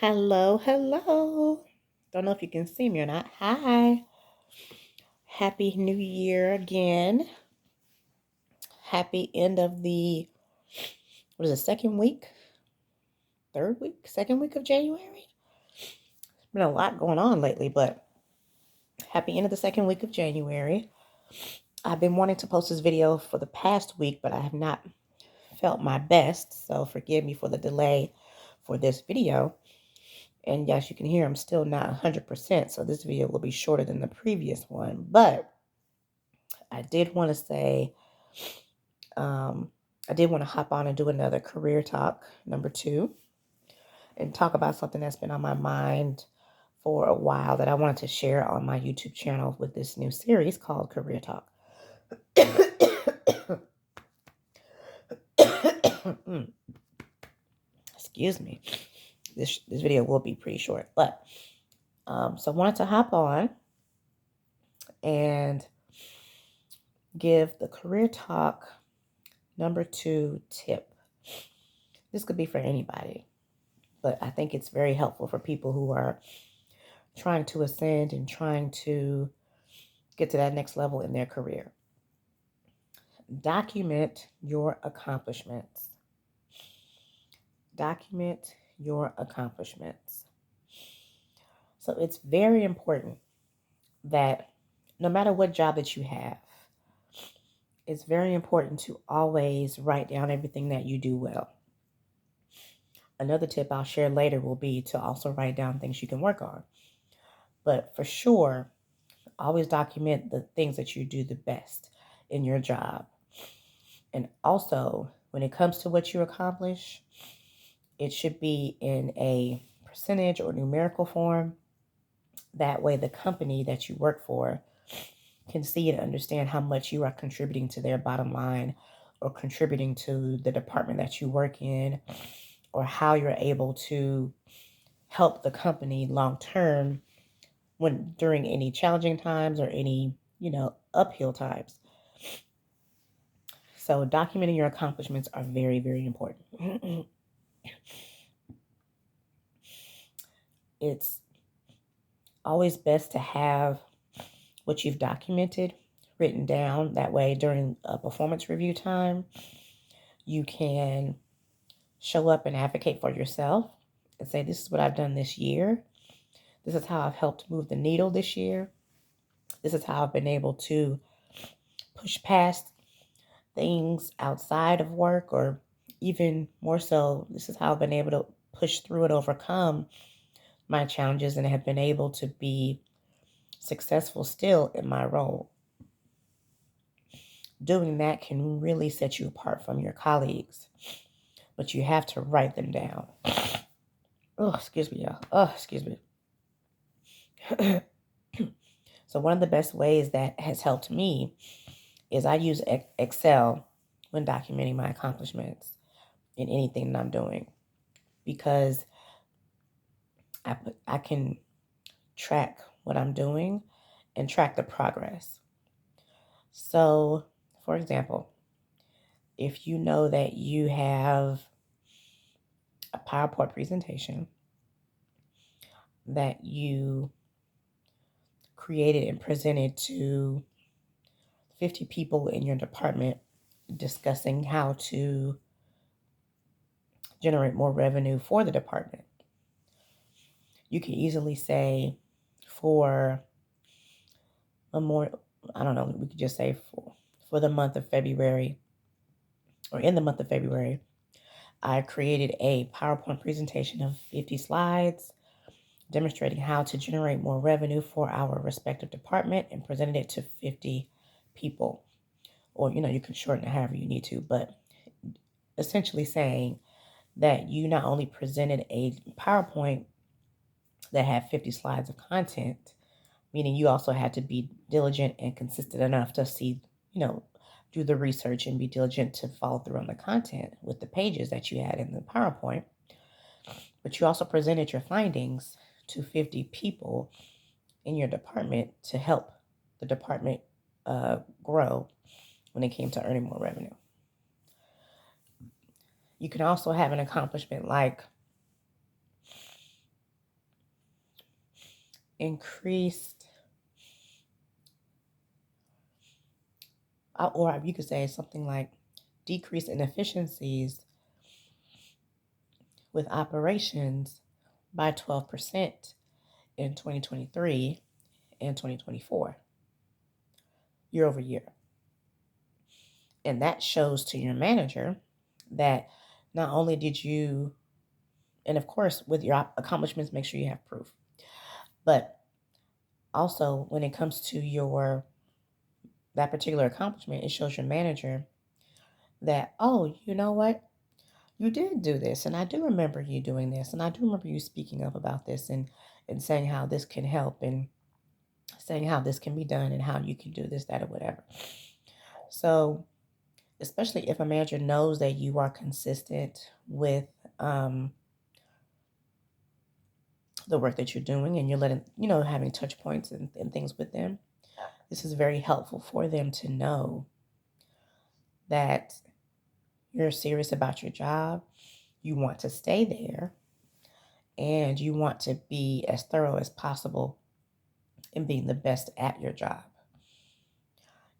Hello, hello. Don't know if you can see me or not. Hi. Happy New Year again. Happy end of the, what is it, second week? Third week? Second week of January? Been a lot going on lately, but happy end of the second week of January. I've been wanting to post this video for the past week, but I have not felt my best. So forgive me for the delay for this video. And yes, you can hear I'm still not 100%. So this video will be shorter than the previous one. But I did want to say, I did want to hop on and do another career talk, number 2, and talk about something that's been on my mind for a while that I wanted to share on my YouTube channel with this new series called Career Talk. Excuse me. This video will be pretty short, but so I wanted to hop on and give the Career Talk number 2 tip. This could be for anybody, but I think it's very helpful for people who are trying to ascend and trying to get to that next level in their career. Document your accomplishments. Document your accomplishments. So it's very important that no matter what job that you have, it's very important to always write down everything that you do well. Another tip I'll share later will be to also write down things you can work on. But for sure, always document the things that you do the best in your job. And also, when it comes to what you accomplish, it should be in a percentage or numerical form. That way, the company that you work for can see and understand how much you are contributing to their bottom line or contributing to the department that you work in, or how you're able to help the company long term when during any challenging times or any, uphill times. So documenting your accomplishments are very, very important. It's always best to have what you've documented written down. That way, during a performance review time, you can show up and advocate for yourself and say, this is what I've done this year. This is how I've helped move the needle this year. This is how I've been able to push past things outside of work, or even more so, this is how I've been able to push through and overcome my challenges and have been able to be successful still in my role. Doing that can really set you apart from your colleagues, but you have to write them down. Oh, excuse me, y'all. Oh, excuse me. So one of the best ways that has helped me is I use Excel when documenting my accomplishments in anything that I'm doing, because I can track what I'm doing and track the progress. So, for example, if you know that you have a PowerPoint presentation that you created and presented to 50 people in your department discussing how to generate more revenue for the department, you can easily say for we could just say for the month of February, or in the month of February, I created a PowerPoint presentation of 50 slides demonstrating how to generate more revenue for our respective department, and presented it to 50 people. Or, you can shorten it however you need to, but essentially saying that you not only presented a PowerPoint that had 50 slides of content, meaning you also had to be diligent and consistent enough to see, do the research and be diligent to follow through on the content with the pages that you had in the PowerPoint. But you also presented your findings to 50 people in your department to help the department grow when it came to earning more revenue. You can also have an accomplishment like increased, or you could say something like decreased inefficiencies with operations by 12% in 2023 and 2024, year over year. And that shows to your manager that not only did you, and of course, with your accomplishments, make sure you have proof. But also, when it comes to that particular accomplishment, it shows your manager that, oh, you know what? You did do this, and I do remember you doing this, and I do remember you speaking up about this and saying how this can help and saying how this can be done and how you can do this, that, or whatever. So, especially if a manager knows that you are consistent with the work that you're doing and you're letting, having touch points and things with them, this is very helpful for them to know that you're serious about your job, you want to stay there, and you want to be as thorough as possible in being the best at your job.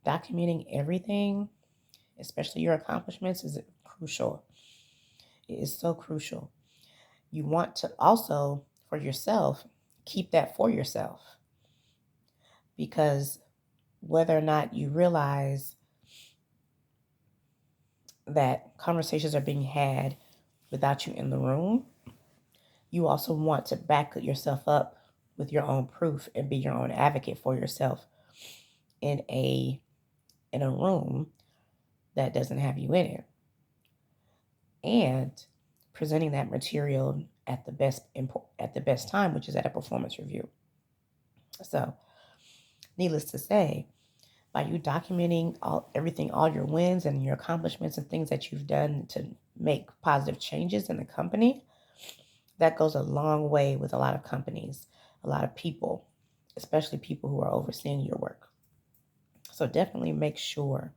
Documenting everything, especially your accomplishments, is crucial. It is so crucial. You want to also, for yourself, keep that for yourself. Because whether or not you realize that conversations are being had without you in the room, you also want to back yourself up with your own proof and be your own advocate for yourself in a room that doesn't have you in it. And presenting that material at the best time, which is at a performance review. So, needless to say, by you documenting all your wins and your accomplishments and things that you've done to make positive changes in the company, that goes a long way with a lot of companies, a lot of people, especially people who are overseeing your work. So definitely make sure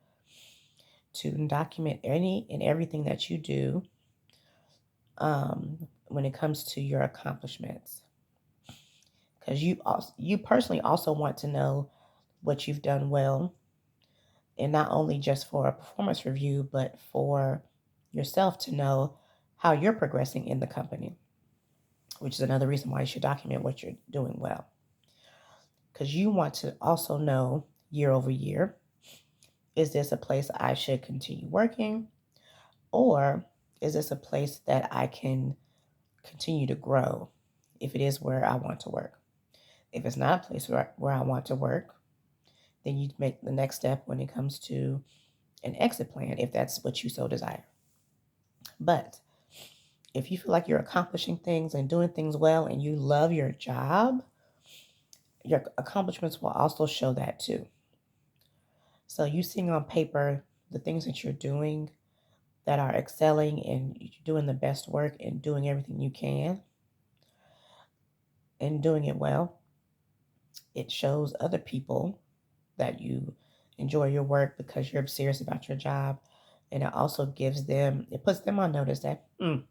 to document any and everything that you do when it comes to your accomplishments. Because you personally also want to know what you've done well, and not only just for a performance review, but for yourself to know how you're progressing in the company, which is another reason why you should document what you're doing well. Because you want to also know year over year, is this a place I should continue working? Or is this a place that I can continue to grow if it is where I want to work? If it's not a place where I want to work, then you make the next step when it comes to an exit plan, if that's what you so desire. But if you feel like you're accomplishing things and doing things well and you love your job, your accomplishments will also show that too. So you seeing on paper the things that you're doing that are excelling and you're doing the best work and doing everything you can and doing it well, it shows other people that you enjoy your work because you're serious about your job. And it also puts them on notice that, you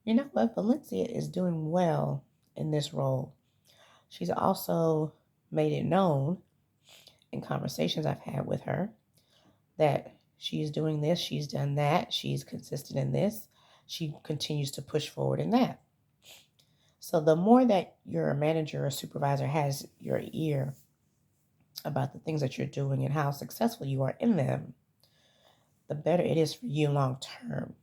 know what, Valencia is doing well in this role. She's also made it known in conversations I've had with her that she's doing this, she's done that, she's consistent in this, she continues to push forward in that. So the more that your manager or supervisor has your ear about the things that you're doing and how successful you are in them, the better it is for you long term.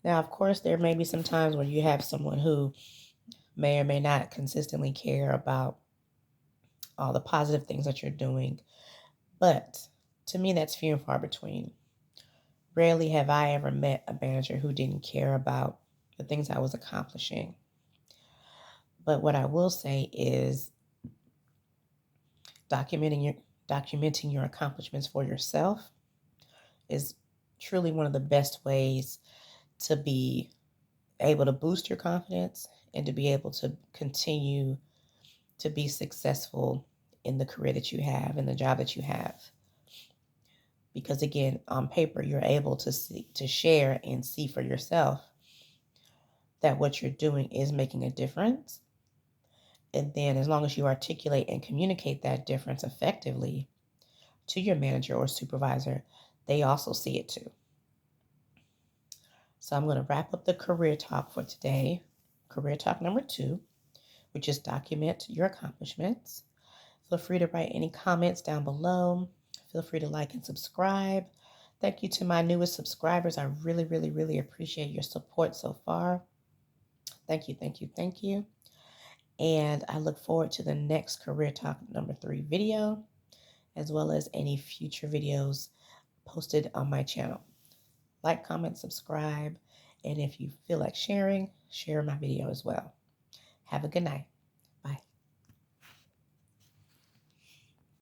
Now, of course, there may be some times where you have someone who may or may not consistently care about all the positive things that you're doing, but to me, that's few and far between. Rarely have I ever met a manager who didn't care about the things I was accomplishing. But what I will say is documenting your accomplishments for yourself is truly one of the best ways to be able to boost your confidence and to be able to continue to be successful in the career that you have and the job that you have. Because again, on paper, you're able to share and see for yourself that what you're doing is making a difference And then as long as you articulate and communicate that difference effectively to your manager or supervisor, they also see it too. So I'm going to wrap up the career talk for today. Career talk number 2, which is document your accomplishments. Feel free to write any comments down below. Feel free to like and subscribe. Thank you to my newest subscribers. I really, really, really appreciate your support so far. Thank you, thank you, thank you. And I look forward to the next Career Talk number 3 video, as well as any future videos posted on my channel. Like, comment, subscribe, and if you feel like sharing, share my video as well. Have a good night.